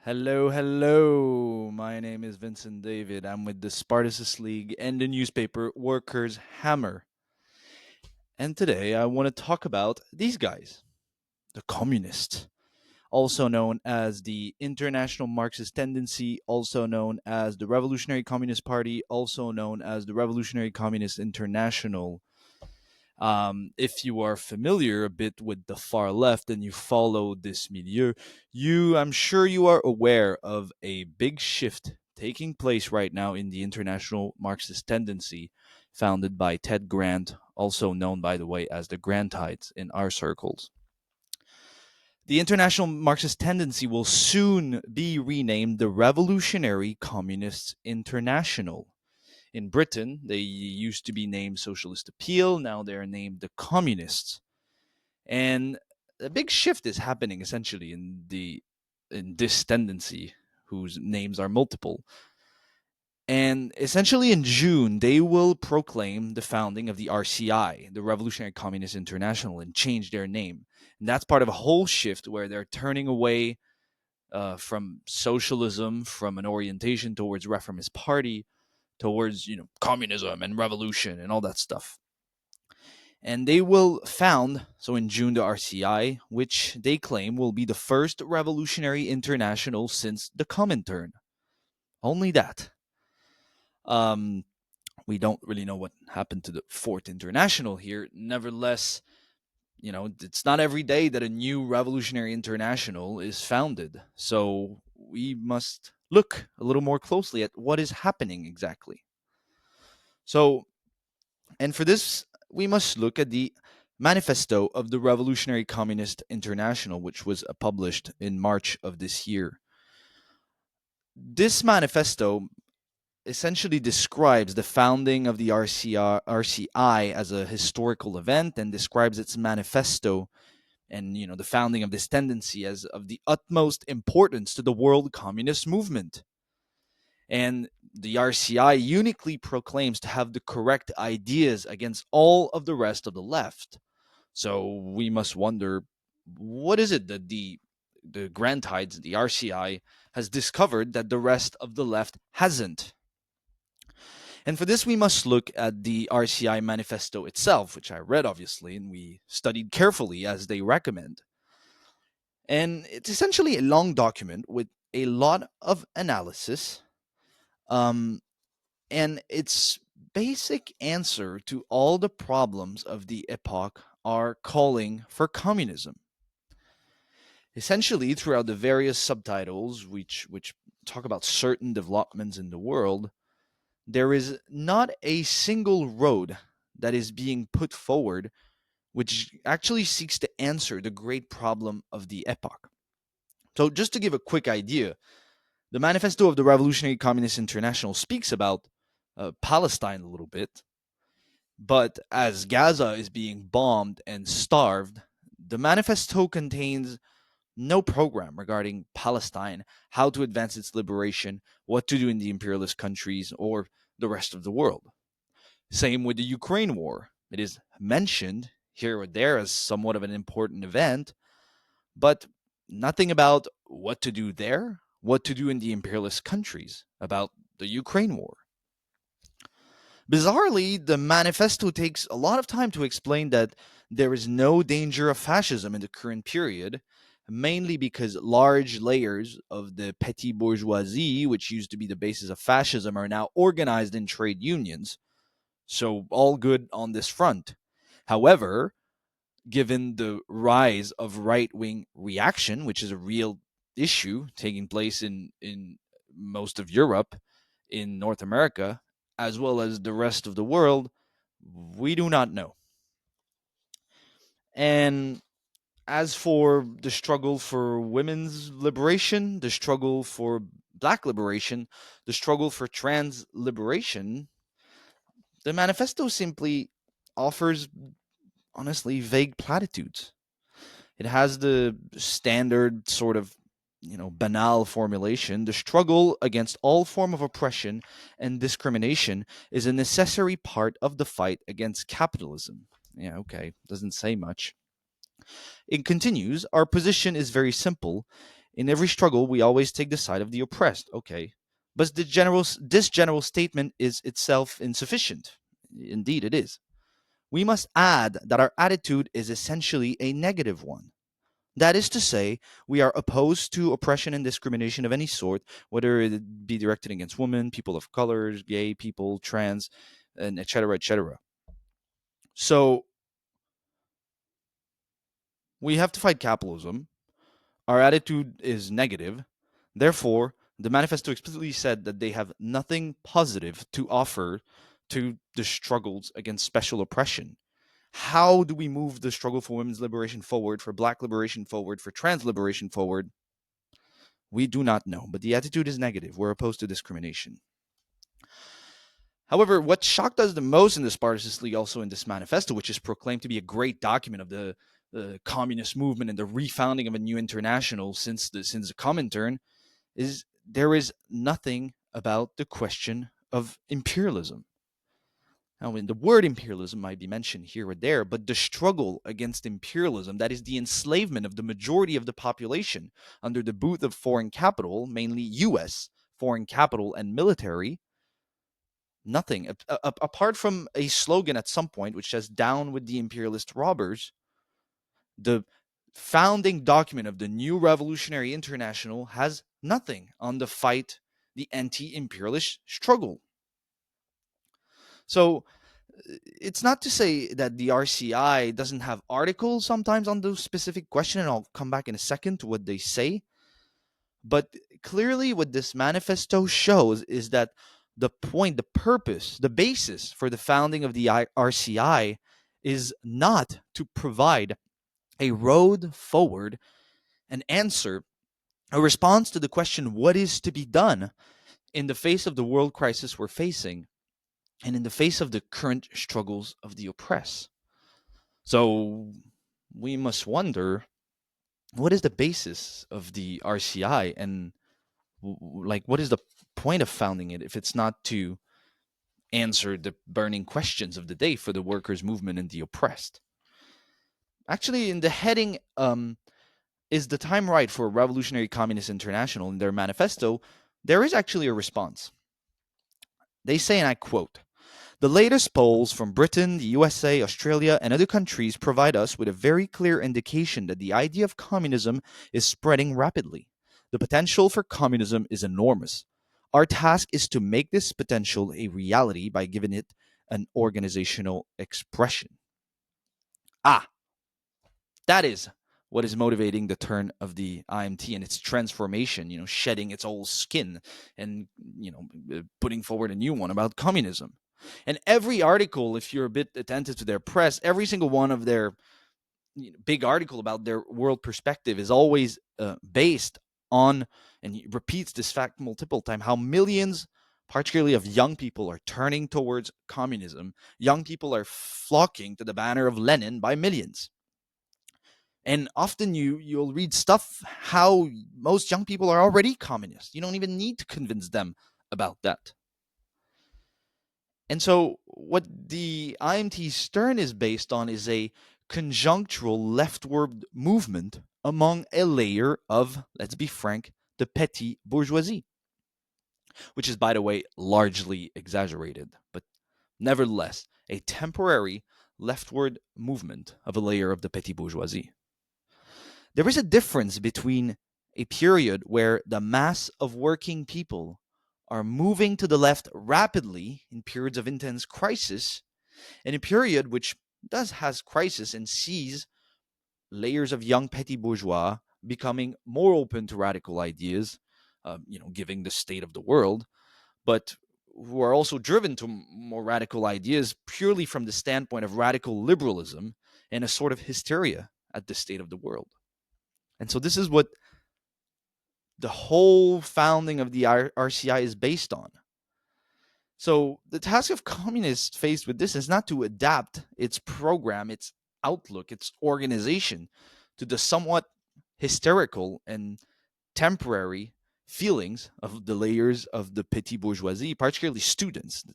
Hello, hello. My name is Vincent David. I'm with the Spartacist League and the newspaper Workers' Hammer. And today I want to talk about these guys, the communists, also known as the International Marxist Tendency, also known as the Revolutionary Communist Party, also known as the Revolutionary Communist International. If you are familiar a bit with the far left and you follow this milieu, I'm sure you are aware of a big shift taking place right now in the international Marxist tendency, founded by Ted Grant, also known, by the way, as the Grantites in our circles. The international Marxist tendency will soon be renamed the Revolutionary Communists International. In Britain, they used to be named Socialist Appeal. Now they're named the Communists. And a big shift is happening essentially in this tendency, whose names are multiple. And essentially in June, they will proclaim the founding of the RCI, the Revolutionary Communist International, and change their name. And that's part of a whole shift where they're turning away from socialism, from an orientation towards reformist party, towards communism and revolution and all that stuff. And they will found, so in June, the RCI, which they claim will be the first revolutionary international since the Comintern. Only that. Um, we don't really know what happened to the Fourth International here. Nevertheless, it's not every day that a new revolutionary international is founded. So we must look a little more closely at what is happening exactly. So, and for this, we must look at the Manifesto of the Revolutionary Communist International, which was published in March of this year. This manifesto essentially describes the founding of the RCI as a historical event and describes its manifesto and the founding of this tendency as of the utmost importance to the world communist movement. And the RCI uniquely proclaims to have the correct ideas against all of the rest of the left. So we must wonder, what is it that the Grantides, the RCI, has discovered that the rest of the left hasn't? And for this, we must look at the RCI manifesto itself, which I read, obviously, and we studied carefully as they recommend. And it's essentially a long document with a lot of analysis. And its basic answer to all the problems of the epoch are calling for communism. Essentially, throughout the various subtitles which talk about certain developments in the world, there is not a single road that is being put forward which actually seeks to answer the great problem of the epoch. So, just to give a quick idea, the Manifesto of the Revolutionary Communist International speaks about Palestine a little bit, but as Gaza is being bombed and starved, the manifesto contains no program regarding Palestine, how to advance its liberation, what to do in the imperialist countries, or the rest of the world. Same with the Ukraine war. It is mentioned here or there as somewhat of an important event, but nothing about what to do there, what to do in the imperialist countries, about the Ukraine war. Bizarrely, the manifesto takes a lot of time to explain that there is no danger of fascism in the current period, mainly because large layers of the petty bourgeoisie, which used to be the basis of fascism, are now organized in trade unions. So, all good on this front. However, given the rise of right wing reaction, which is a real issue taking place in most of Europe, in North America, as well as the rest of the world, we do not know. And as for the struggle for women's liberation, the struggle for black liberation, the struggle for trans liberation, the manifesto simply offers, honestly, vague platitudes. It has the standard sort of, banal formulation. The struggle against all form of oppression and discrimination is a necessary part of the fight against capitalism. Yeah, okay, doesn't say much. It continues, our position is very simple. In every struggle, we always take the side of the oppressed. Okay. But this general statement is itself insufficient. Indeed, it is. We must add that our attitude is essentially a negative one. That is to say, we are opposed to oppression and discrimination of any sort, whether it be directed against women, people of colors, gay people, trans, and etc., etc. So we have to fight capitalism. Our attitude is negative. Therefore, the manifesto explicitly said that they have nothing positive to offer to the struggles against special oppression. How do we move the struggle for women's liberation forward, for black liberation forward, for trans liberation forward? We do not know, but the attitude is negative. We're opposed to discrimination. However, what shocked us the most in the Spartacist League, also in this manifesto, which is proclaimed to be a great document of the communist movement and the refounding of a new international since the Comintern, is there is nothing about the question of imperialism. Now, the word imperialism might be mentioned here or there, but the struggle against imperialism, that is the enslavement of the majority of the population under the boot of foreign capital, mainly US foreign capital and military, nothing. Apart from a slogan at some point which says, "Down with the imperialist robbers," the founding document of the new Revolutionary International has nothing on the fight, the anti imperialist struggle. So it's not to say that the RCI doesn't have articles sometimes on those specific question, and I'll come back in a second to what they say. But clearly, what this manifesto shows is that the point, the purpose, the basis for the founding of the RCI is not to provide a road forward, an answer, a response to the question, what is to be done in the face of the world crisis we're facing and in the face of the current struggles of the oppressed. So we must wonder, what is the basis of the RCI, and like what is the point of founding it if it's not to answer the burning questions of the day for the workers' movement and the oppressed? Actually, in the heading, is the time right for a Revolutionary Communist International, in their manifesto, there is actually a response. They say, and I quote, "The latest polls from Britain, the USA, Australia, and other countries provide us with a very clear indication that the idea of communism is spreading rapidly. The potential for communism is enormous. Our task is to make this potential a reality by giving it an organizational expression." Ah, that is what is motivating the turn of the IMT and its transformation, shedding its old skin and, putting forward a new one about communism. And every article, if you're a bit attentive to their press, every single one of their big article about their world perspective is always based on, and he repeats this fact multiple times, how millions, particularly of young people, are turning towards communism. Young people are flocking to the banner of Lenin by millions. And often you'll read stuff how most young people are already communist. You don't even need to convince them about that. And so what the IMT Stern is based on is a conjunctural leftward movement among a layer of, let's be frank, the petty bourgeoisie, which is, by the way, largely exaggerated, but nevertheless, a temporary leftward movement of a layer of the petty bourgeoisie. There is a difference between a period where the mass of working people are moving to the left rapidly in periods of intense crisis, and a period which does has crisis and sees layers of young petty bourgeois becoming more open to radical ideas, giving the state of the world, but who are also driven to more radical ideas purely from the standpoint of radical liberalism and a sort of hysteria at the state of the world. And so this is what the whole founding of the RCI is based on. So the task of communists faced with this is not to adapt its program, its outlook, its organization to the somewhat hysterical and temporary feelings of the layers of the petit bourgeoisie, particularly students.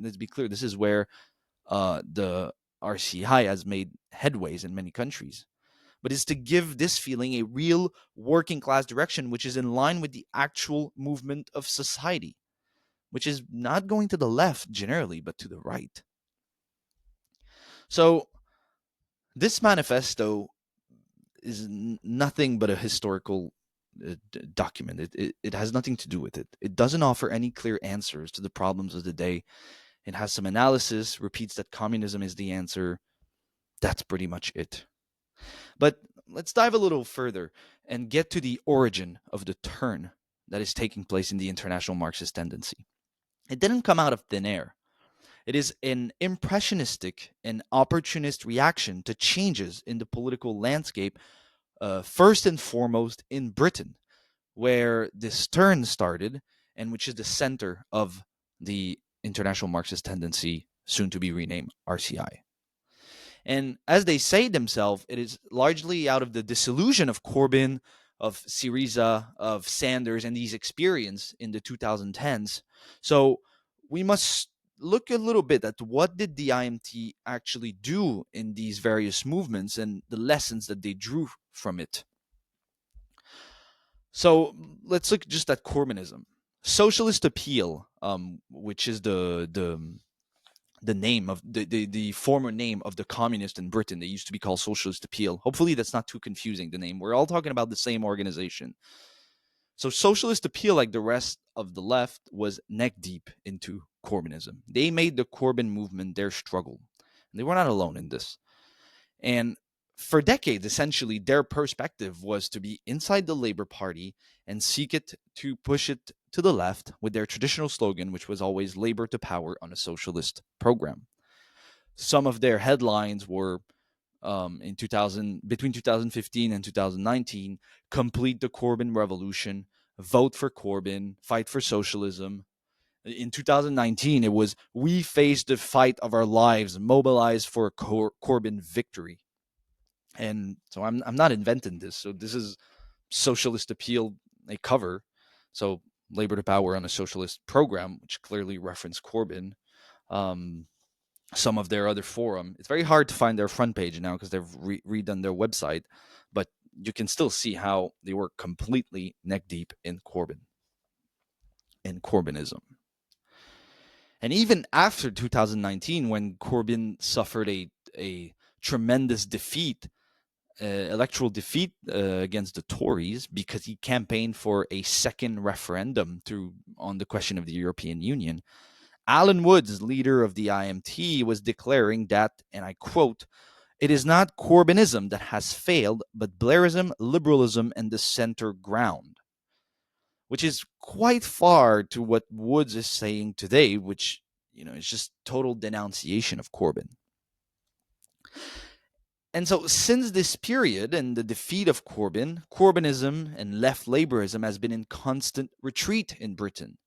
Let's be clear, this is where the RCI has made headways in many countries. but is to give this feeling a real working class direction, which is in line with the actual movement of society, which is not going to the left generally, but to the right. So, this manifesto is nothing but a historical document. It has nothing to do with it. It doesn't offer any clear answers to the problems of the day. It has some analysis, repeats that communism is the answer. That's pretty much it. But let's dive a little further and get to the origin of the turn that is taking place in the international Marxist tendency. It didn't come out of thin air. It is an impressionistic and opportunist reaction to changes in the political landscape, first and foremost in Britain, where this turn started and which is the center of the international Marxist tendency, soon to be renamed RCI. And as they say themselves, it is largely out of the disillusion of Corbyn, of Syriza, of Sanders, and these experience in the 2010s. So we must look a little bit at what did the IMT actually do in these various movements and the lessons that they drew from it. So let's look just at Corbynism. Socialist appeal, which is the name of the former name of the communist in Britain. They used to be called Socialist Appeal. Hopefully that's not too confusing, the name. We're all talking about the same organization. So Socialist Appeal, like the rest of the left, was neck deep into Corbynism. They made the Corbyn movement their struggle. And they were not alone in this. And for decades, essentially, their perspective was to be inside the Labour Party and seek it to push it to the left with their traditional slogan, which was always Labour to power on a socialist program. Some of their headlines were in 2000, between 2015 and 2019, complete the Corbyn revolution, vote for Corbyn, fight for socialism. In 2019, it was we face the fight of our lives, mobilize for a Corbyn victory. And so I'm not inventing this. So this is Socialist Appeal, a cover. So Labor to Power on a Socialist Program, which clearly referenced Corbyn. Some of their other forum. It's very hard to find their front page now because they've redone their website, but you can still see how they were completely neck deep in Corbyn, in Corbynism. And even after 2019, when Corbyn suffered a tremendous defeat, electoral defeat against the Tories because he campaigned for a second referendum on the question of the European Union, Alan Woods, leader of the IMT, was declaring that, and I quote, "It is not Corbynism that has failed, but Blairism, liberalism, and the center ground," which is quite far to what Woods is saying today, which is just total denunciation of Corbyn. And so since this period and the defeat of Corbyn, Corbynism and left Labourism has been in constant retreat in Britain.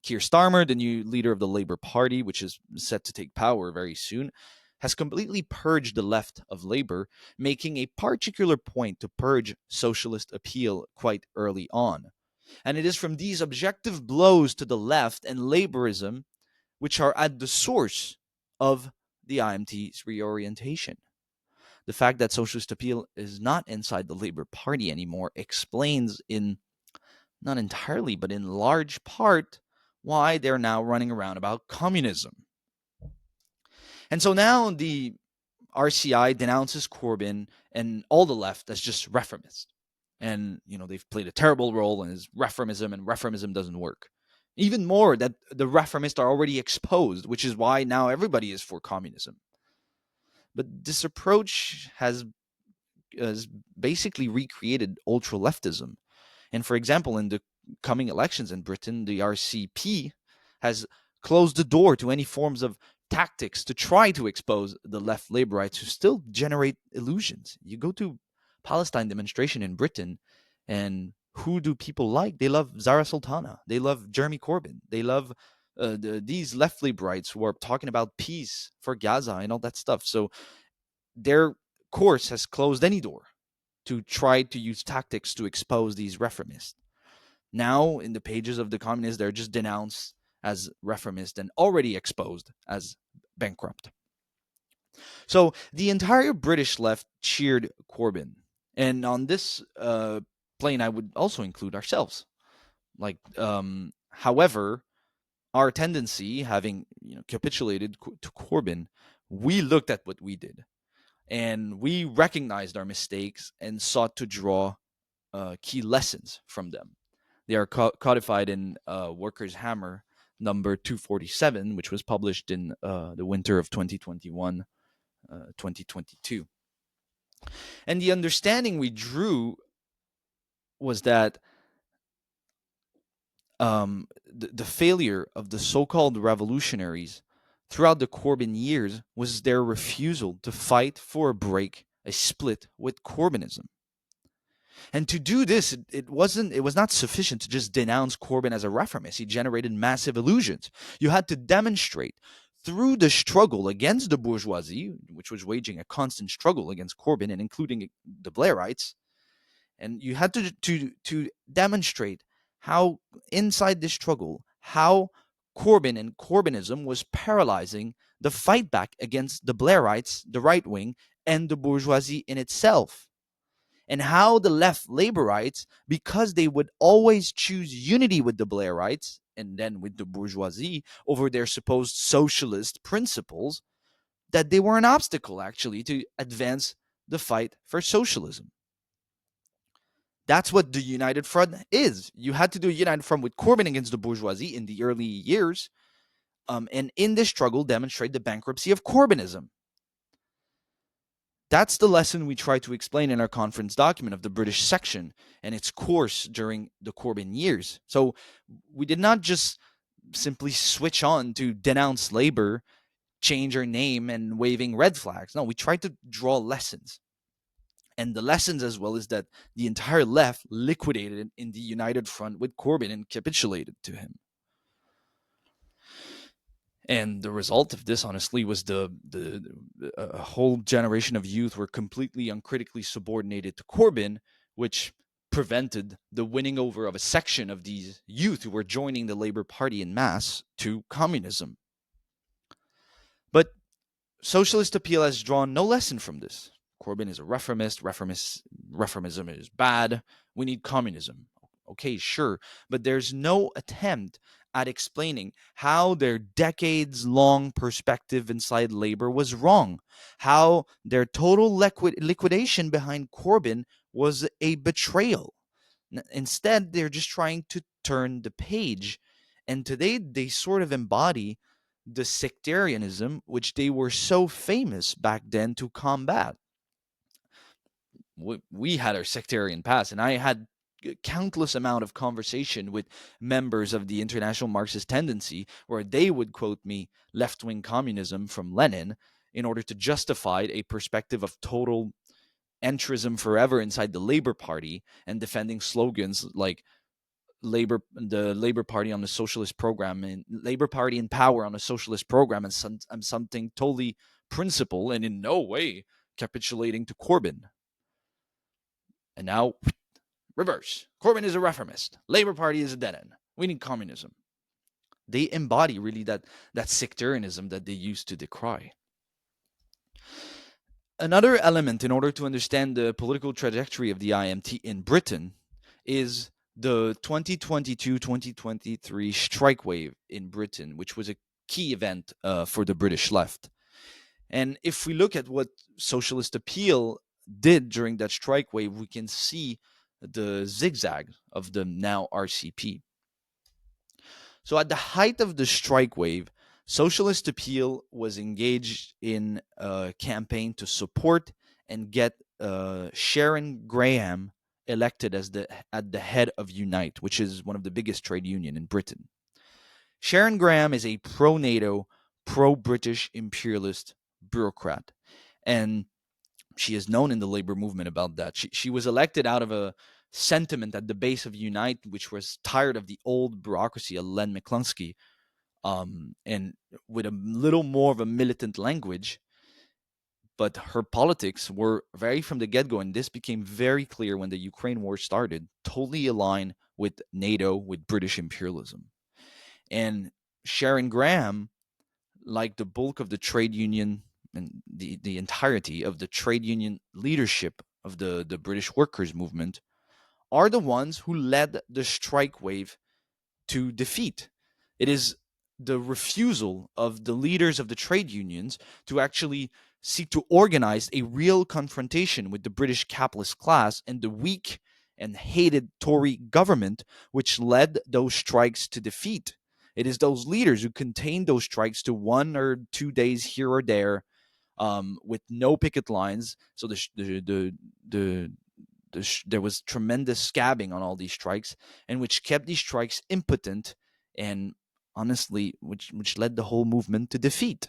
Keir Starmer, the new leader of the Labour Party, which is set to take power very soon, has completely purged the left of Labour, making a particular point to purge socialist appeal quite early on. And it is from these objective blows to the left and Labourism which are at the source of the IMT's reorientation. The fact that socialist appeal is not inside the Labour Party anymore explains not entirely, but in large part, why they're now running around about communism. And so now the RCI denounces Corbyn and all the left as just reformist. And, they've played a terrible role in his reformism, and reformism doesn't work. Even more, that the reformists are already exposed, which is why now everybody is for communism. But this approach has basically recreated ultra-leftism. And for example, in the coming elections in Britain, the RCP has closed the door to any forms of tactics to try to expose the left Labourites who still generate illusions. You go to Palestine demonstration in Britain, and who do people like? They love Zara Sultana. They love Jeremy Corbyn. They love these left Labourites who are talking about peace for Gaza and all that stuff. So their course has closed any door to try to use tactics to expose these reformists. Now, in the pages of the communists, they're just denounced as reformist and already exposed as bankrupt. So the entire British left cheered Corbyn. And on this plane, I would also include ourselves. However, our tendency, having capitulated to Corbyn, we looked at what we did, and we recognized our mistakes and sought to draw key lessons from them. They are codified in Workers' Hammer number 247, which was published in the winter of 2021, 2022. And the understanding we drew was that the failure of the so-called revolutionaries throughout the Corbyn years was their refusal to fight for a break, a split with Corbynism. And to do this, it was not sufficient to just denounce Corbyn as a reformist. He generated massive illusions. You had to demonstrate through the struggle against the bourgeoisie, which was waging a constant struggle against Corbyn and including the Blairites, and you had to demonstrate how inside this struggle, how Corbyn and Corbynism was paralyzing the fight back against the Blairites, the right wing, and the bourgeoisie in itself. And how the left laborites, because they would always choose unity with the Blairites and then with the bourgeoisie over their supposed socialist principles, that they were an obstacle actually to advance the fight for socialism. That's what the United Front is. You had to do a United Front with Corbyn against the bourgeoisie in the early years, and in this struggle demonstrate the bankruptcy of Corbynism. That's the lesson we try to explain in our conference document of the British section and its course during the Corbyn years. So we did not just simply switch on to denounce labor, change our name, and waving red flags. No, we tried to draw lessons. And the lessons as well is that the entire left liquidated in the United Front with Corbyn and capitulated to him. And the result of this, honestly, was the a whole generation of youth were completely uncritically subordinated to Corbyn, which prevented the winning over of a section of these youth who were joining the Labour Party in mass to communism. But socialist appeal has drawn no lesson from this. Corbyn is a reformist. Reformism is bad. We need communism. Okay, sure. But there's no attempt at explaining how their decades-long perspective inside labor was wrong, how their total liquidation behind Corbyn was a betrayal. Instead, they're just trying to turn the page. And today, they sort of embody the sectarianism which they were so famous back then to combat. We had our sectarian past, and I had countless amount of conversation with members of the International Marxist Tendency where they would quote me left-wing communism from Lenin in order to justify a perspective of total entrism forever inside the Labour Party and defending slogans like the Labor Party on the socialist program and Labor Party in power on a socialist program and something totally principle and in no way capitulating to Corbyn. And now, reverse. Corbyn is a reformist. Labor Party is a dead end. We need communism. They embody really that sectarianism that they used to decry. Another element in order to understand the political trajectory of the IMT in Britain is the 2022-2023 strike wave in Britain, which was a key event for the British left. And if we look at what socialist appeal did during that strike wave, we can see the zigzag of the now RCP. So at the height of the strike wave, socialist appeal was engaged in a campaign to support and get Sharon Graham elected as at the head of Unite, which is one of the biggest trade union in Britain. Sharon Graham is a pro-NATO, pro-British imperialist bureaucrat, and she is known in the labor movement about that. She was elected out of a sentiment at the base of Unite, which was tired of the old bureaucracy of Len McCluskey, and with a little more of a militant language. But her politics were very from the get-go, and this became very clear when the Ukraine war started, totally aligned with NATO, with British imperialism. And Sharon Graham, like the bulk of the trade union and the entirety of the trade union leadership of the British workers' movement, are the ones who led the strike wave to defeat. It is the refusal of the leaders of the trade unions to actually seek to organize a real confrontation with the British capitalist class and the weak and hated Tory government, which led those strikes to defeat. It is those leaders who contained those strikes to 1 or 2 days here or there, with no picket lines. So there was tremendous scabbing on all these strikes, and which kept these strikes impotent, and honestly, which led the whole movement to defeat.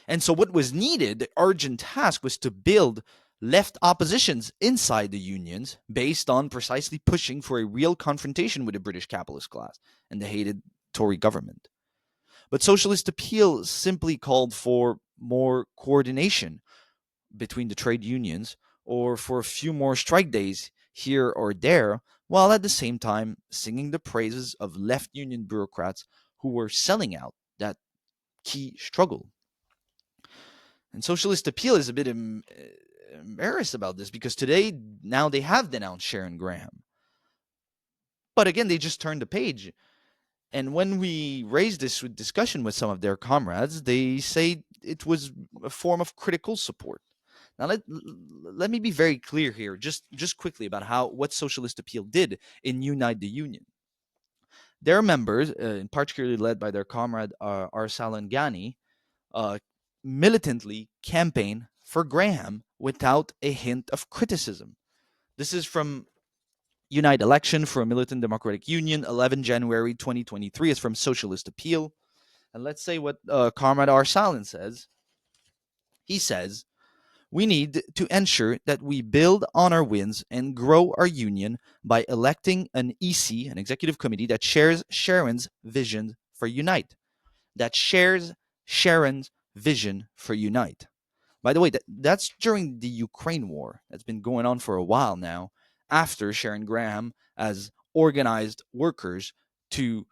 And so, what was needed, the urgent task, was to build left oppositions inside the unions based on precisely pushing for a real confrontation with the British capitalist class and the hated Tory government. But Socialist Appeal simply called for more coordination between the trade unions, or for a few more strike days here or there, while at the same time singing the praises of left union bureaucrats who were selling out that key struggle. And Socialist Appeal is a bit embarrassed about this, because now they have denounced Sharon Graham. But again, they just turned the page. And when we raised this discussion with some of their comrades, they say it was a form of critical support. Now, let me be very clear here, just quickly, about what Socialist Appeal did in Unite the Union. Their members, particularly led by their comrade Arsalan Ghani, militantly campaign for Graham without a hint of criticism. This is from Unite Election for a Militant Democratic Union, 11 January 2023. It's from Socialist Appeal. And let's say what Comrade Arsalan says. He says, "We need to ensure that we build on our wins and grow our union by electing an EC, an executive committee, that shares Sharon's vision for Unite. That shares Sharon's vision for Unite." By the way, that's during the Ukraine war. That's been going on for a while now, after Sharon Graham has organized workers to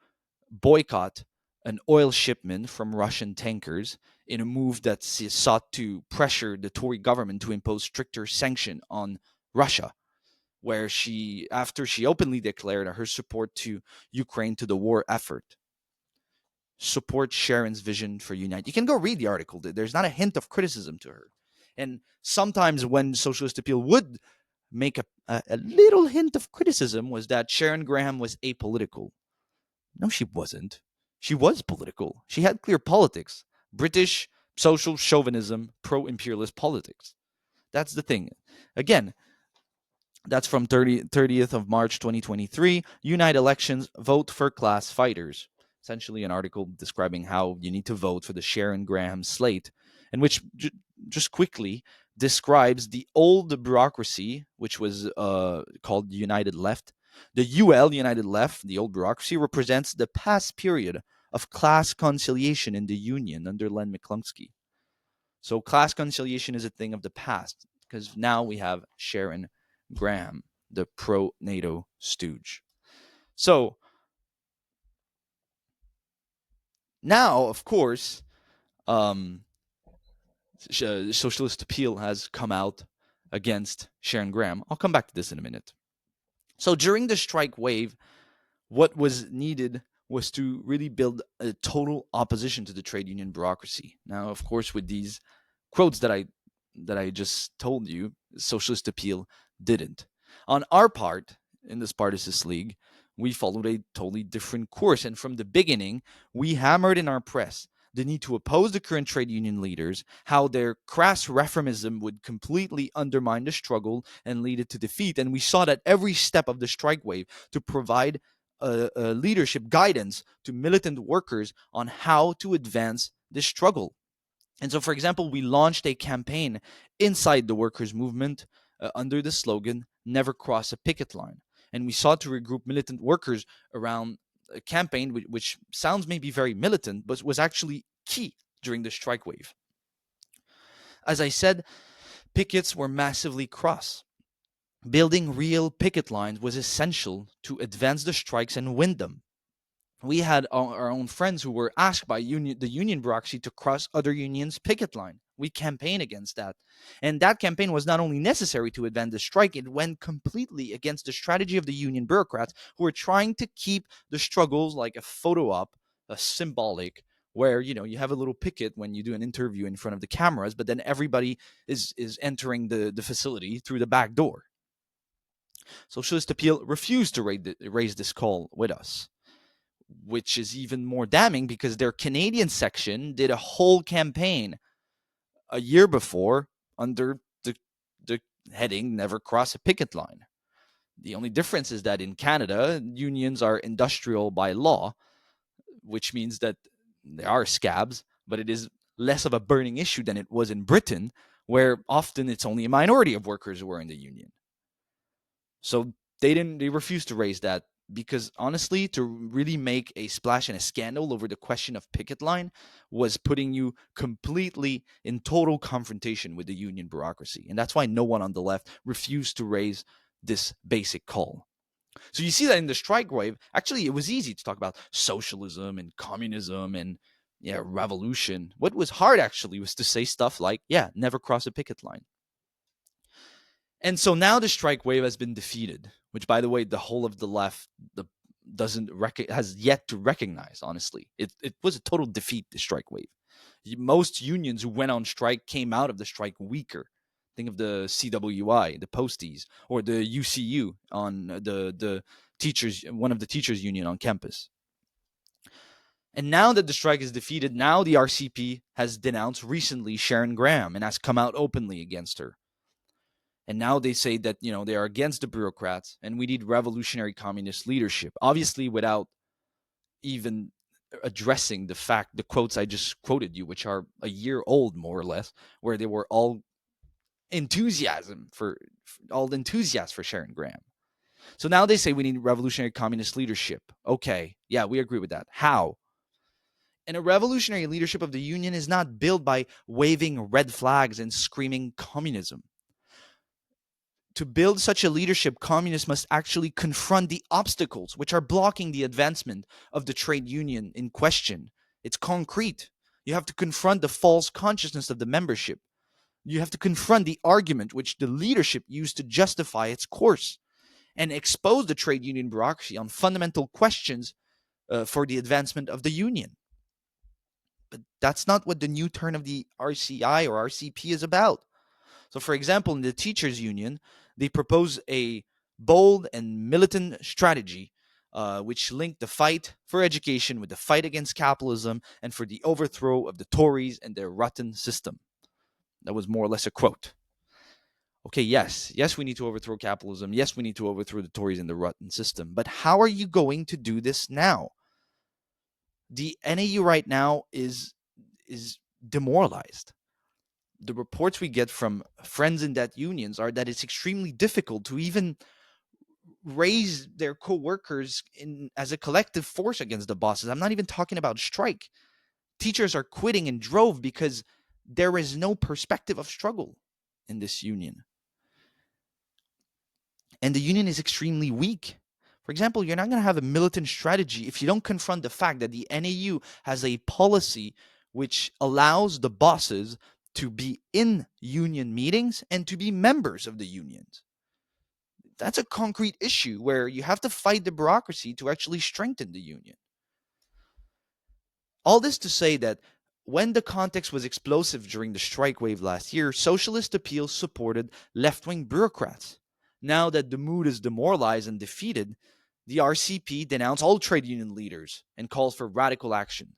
boycott an oil shipment from Russian tankers in a move that sought to pressure the Tory government to impose stricter sanction on Russia, where after she openly declared her support to Ukraine, to the war effort. Support Sharon's vision for Unite. You can go read the article. There's not a hint of criticism to her. And sometimes when Socialist Appeal would make a little hint of criticism, was that Sharon Graham was apolitical. No, she wasn't. She was political. She had clear politics. British social chauvinism, pro-imperialist politics. That's the thing. Again, that's from 30th of March 2023. Unite Elections, vote for class fighters. Essentially an article describing how you need to vote for the Sharon Graham slate, and which just quickly describes the old bureaucracy, which was called United Left. The UL, United Left, the old bureaucracy, represents the past period of class conciliation in the Union under Len McCluskey. So class conciliation is a thing of the past, because now we have Sharon Graham, the pro-NATO stooge. So now, of course, Socialist Appeal has come out against Sharon Graham. I'll come back to this in a minute. So during the strike wave, what was needed was to really build a total opposition to the trade union bureaucracy. Now, of course, with these quotes that I just told you, Socialist Appeal didn't. On our part, in the Spartacist League, we followed a totally different course. And from the beginning, we hammered in our press the need to oppose the current trade union leaders, how their crass reformism would completely undermine the struggle and lead it to defeat. And we sought at every step of the strike wave to provide leadership guidance to militant workers on how to advance this struggle. And so, for example, we launched a campaign inside the workers' movement under the slogan, "Never cross a picket line." And we sought to regroup militant workers around a campaign which sounds maybe very militant, but was actually key during the strike wave. As I said, pickets were massively crossed. Building real picket lines was essential to advance the strikes and win them. We had our own friends who were asked by the union bureaucracy to cross other unions' picket line. We campaign against that. And that campaign was not only necessary to advance the strike, it went completely against the strategy of the union bureaucrats who were trying to keep the struggles like a photo op, a symbolic, where you have a little picket when you do an interview in front of the cameras, but then everybody is entering the facility through the back door. Socialist Appeal refused to raise this call with us, which is even more damning because their Canadian section did a whole campaign a year before under the heading "Never Cross a Picket Line." The only difference is that in Canada, unions are industrial by law, which means that there are scabs, but it is less of a burning issue than it was in Britain, where often it's only a minority of workers who are in the union. So they refused to raise that because honestly, to really make a splash and a scandal over the question of picket line was putting you completely in total confrontation with the union bureaucracy. And that's why no one on the left refused to raise this basic call. So you see that in the strike wave, actually, it was easy to talk about socialism and communism and revolution. What was hard actually was to say stuff like, never cross a picket line. And so now the strike wave has been defeated, which, by the way, the whole of the left has yet to recognize. Honestly, it was a total defeat. The strike wave. Most unions who went on strike came out of the strike weaker. Think of the CWI, the Posties, or the UCU on the teachers, one of the teachers' union on campus. And now that the strike is defeated, now the RCP has denounced recently Sharon Graham and has come out openly against her. And now they say that, they are against the bureaucrats and we need revolutionary communist leadership. Obviously, without even addressing the quotes I just quoted you, which are a year old, more or less, where they were all enthusiasts for Sharon Graham. So now they say we need revolutionary communist leadership. Okay, yeah, we agree with that. How? And a revolutionary leadership of the union is not built by waving red flags and screaming communism. To build such a leadership, communists must actually confront the obstacles which are blocking the advancement of the trade union in question. It's concrete. You have to confront the false consciousness of the membership. You have to confront the argument which the leadership used to justify its course and expose the trade union bureaucracy on fundamental questions for the advancement of the union. But that's not what the new turn of the RCI or RCP is about. So, for example, in the teachers' union, they propose a bold and militant strategy which linked the fight for education with the fight against capitalism and for the overthrow of the Tories and their rotten system. That was more or less a quote. Okay, yes, we need to overthrow capitalism. Yes, we need to overthrow the Tories and the rotten system. But how are you going to do this now? The NAU right now is demoralized. The reports we get from friends in that unions are that it's extremely difficult to even raise their co-workers as a collective force against the bosses. I'm not even talking about strike. Teachers are quitting in drove because there is no perspective of struggle in this union. And the union is extremely weak. For example, you're not going to have a militant strategy if you don't confront the fact that the NAU has a policy which allows the bosses to be in union meetings and to be members of the unions. That's a concrete issue where you have to fight the bureaucracy to actually strengthen the union. All this to say that when the context was explosive during the strike wave last year, Socialist Appeal supported left-wing bureaucrats. Now that the mood is demoralized and defeated, the RCP denounced all trade union leaders and calls for radical action.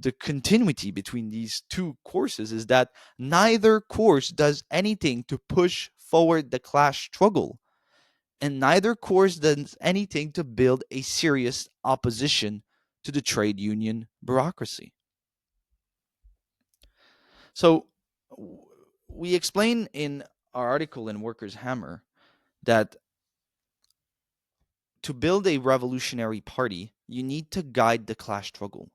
The continuity between these two courses is that neither course does anything to push forward the class struggle, and neither course does anything to build a serious opposition to the trade union bureaucracy. So we explain in our article in Workers' Hammer that to build a revolutionary party, you need to guide the class struggle.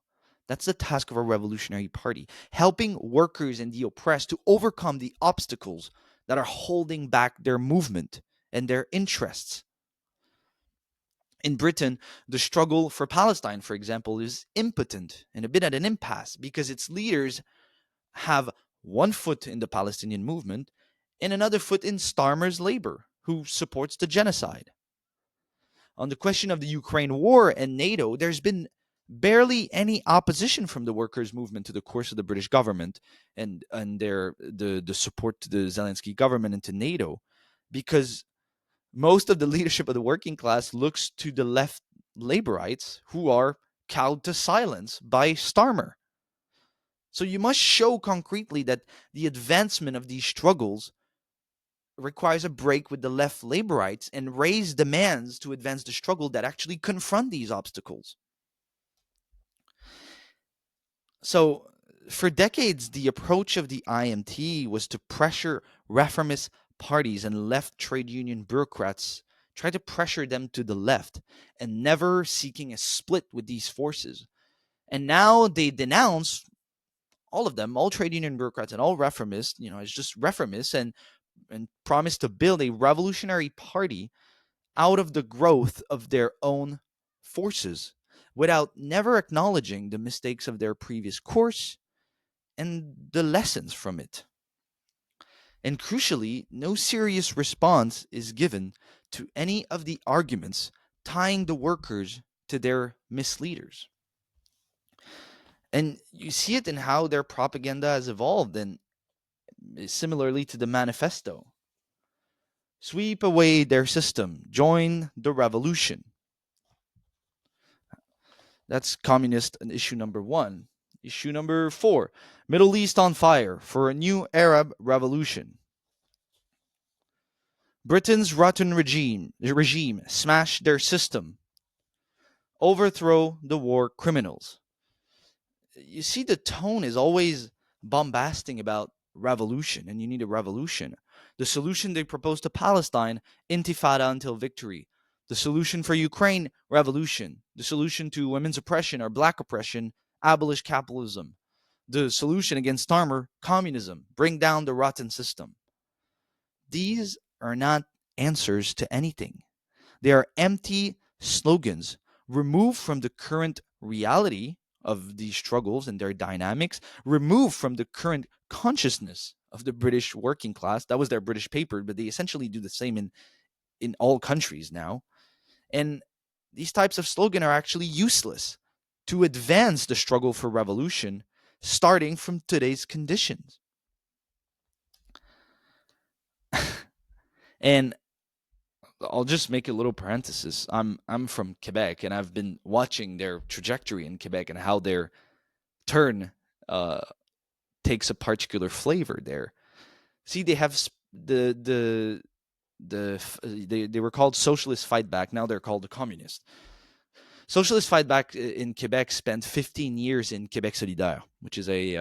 That's the task of a revolutionary party, helping workers and the oppressed to overcome the obstacles that are holding back their movement and their interests. In Britain, the struggle for Palestine, for example, is impotent and a bit at an impasse because its leaders have one foot in the Palestinian movement and another foot in Starmer's labor, who supports the genocide. On the question of the Ukraine war and NATO, there's been barely any opposition from the workers' movement to the course of the British government and the support to the Zelensky government and to NATO, because most of the leadership of the working class looks to the left laborites who are cowed to silence by Starmer. So you must show concretely that the advancement of these struggles requires a break with the left laborites and raise demands to advance the struggle that actually confront these obstacles. So, for decades, the approach of the IMT was to pressure reformist parties and left trade union bureaucrats, try to pressure them to the left, and never seeking a split with these forces. And now they denounce all of them, all trade union bureaucrats and all reformists, as just reformists, and promise to build a revolutionary party out of the growth of their own forces without never acknowledging the mistakes of their previous course and the lessons from it. And crucially, no serious response is given to any of the arguments tying the workers to their misleaders. And you see it in how their propaganda has evolved, and similarly to the manifesto. Sweep away their system, join the revolution. That's communist issue number 1. Issue number 4, Middle East on fire for a new Arab revolution. Britain's rotten regime smash their system, overthrow the war criminals. You see, the tone is always bombasting about revolution, and you need a revolution. The solution they propose to Palestine, intifada until victory. The solution for Ukraine, revolution. The solution to women's oppression or black oppression, abolish capitalism. The solution against Starmer, communism. Bring down the rotten system. These are not answers to anything. They are empty slogans removed from the current reality of these struggles and their dynamics, removed from the current consciousness of the British working class. That was their British paper, but they essentially do the same in all countries now. And these types of slogans are actually useless to advance the struggle for revolution, starting from today's conditions. And I'll just make a little parenthesis. I'm from Quebec, and I've been watching their trajectory in Quebec and how their turn takes a particular flavor there. See, they have they were called Socialist Fight Back. Now they're called the Communist. Socialist Fight Back in Quebec spent 15 years in Québec Solidaire, which is a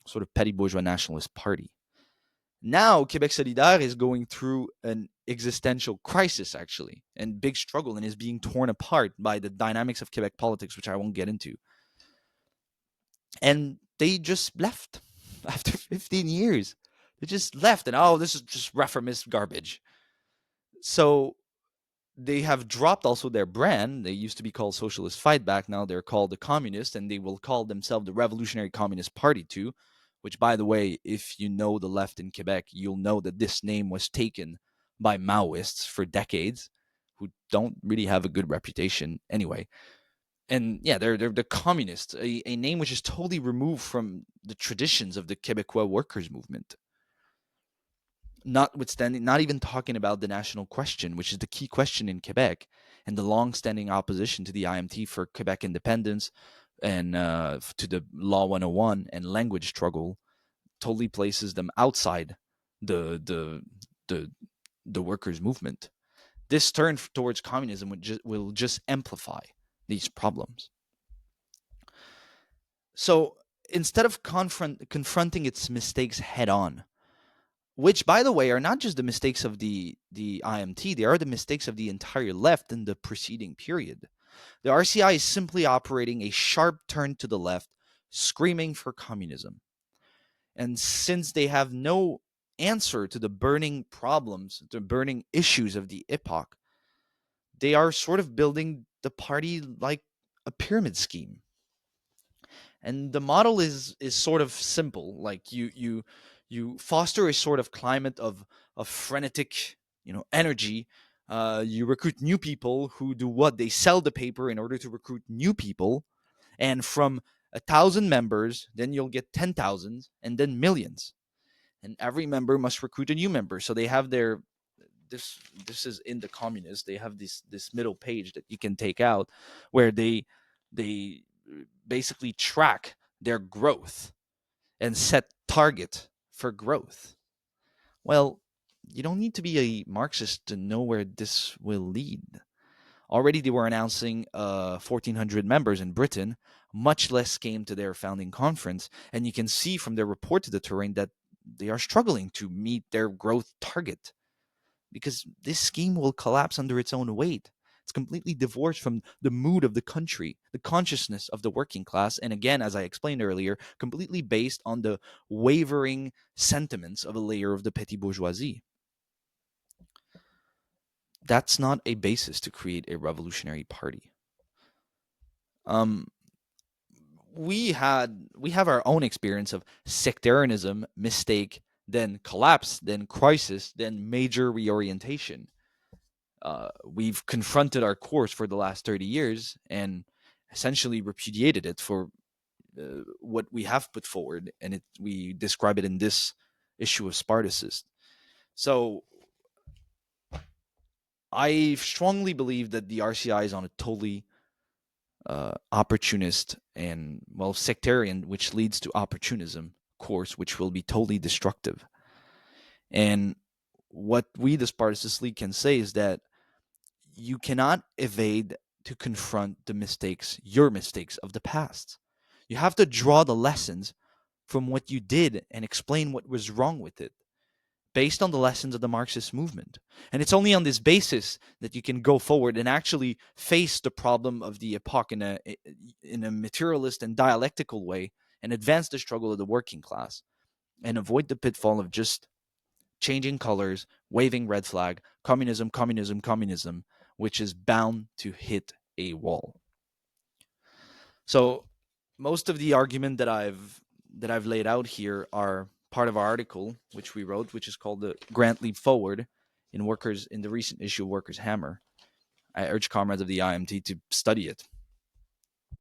sort of petty bourgeois nationalist party. Now, Québec Solidaire is going through an existential crisis, actually, and big struggle, and is being torn apart by the dynamics of Quebec politics, which I won't get into. And they just left after 15 years. They just left, and this is just reformist garbage. So they have dropped also their brand. They used to be called Socialist Fight Back. Now they're called the Communist, and they will call themselves the Revolutionary Communist Party too. Which, by the way, if you know the left in Quebec, you'll know that this name was taken by Maoists for decades, who don't really have a good reputation anyway. And yeah, they're the Communists, a name which is totally removed from the traditions of the Quebecois workers' movement. Not even talking about the national question, which is the key question in Quebec, and the long-standing opposition to the IMT for Quebec independence, and to the Law 101 and language struggle, totally places them outside the workers' movement. This turn towards communism will just amplify these problems. So instead of confronting its mistakes head on, which, by the way, are not just the mistakes of the IMT, they are the mistakes of the entire left in the preceding period. The RCI is simply operating a sharp turn to the left, screaming for communism. And since they have no answer to the burning problems, the burning issues of the epoch, they are sort of building the party like a pyramid scheme. And the model is sort of simple. Like you foster a sort of climate of frenetic, energy. You recruit new people who do what? They sell the paper in order to recruit new people, and from 1,000 members, then you'll get 10,000, and then millions. And every member must recruit a new member. So they have their this this is in the communists. They have this middle page that you can take out, where they basically track their growth and set target for growth. Well, you don't need to be a Marxist to know where this will lead. Already they were announcing 1,400 members in Britain. Much less came to their founding conference. And you can see from their report to the terrain that they are struggling to meet their growth target, because this scheme will collapse under its own weight. It's completely divorced from the mood of the country, the consciousness of the working class, and again, as I explained earlier, completely based on the wavering sentiments of a layer of the petty bourgeoisie. That's not a basis to create a revolutionary party. Um, we have our own experience of sectarianism, mistake, then collapse, then crisis, then major reorientation. We've confronted our course for the last 30 years and essentially repudiated it for what we have put forward, and we describe it in this issue of Spartacist. So I strongly believe that the RCI is on a totally opportunist and, well, sectarian, which leads to opportunism course, which will be totally destructive. And what we, the Spartacist League, can say is that you cannot evade to confront your mistakes of the past. You have to draw the lessons from what you did and explain what was wrong with it, based on the lessons of the Marxist movement. And it's only on this basis that you can go forward and actually face the problem of the epoch in a materialist and dialectical way, and advance the struggle of the working class, and avoid the pitfall of just changing colors, waving red flag, communism, communism, communism, which is bound to hit a wall. So most of the argument that I've laid out here are part of our article, which we wrote, which is called the Grant Leap Forward in the recent issue of Workers' Hammer. I urge comrades of the IMT to study it.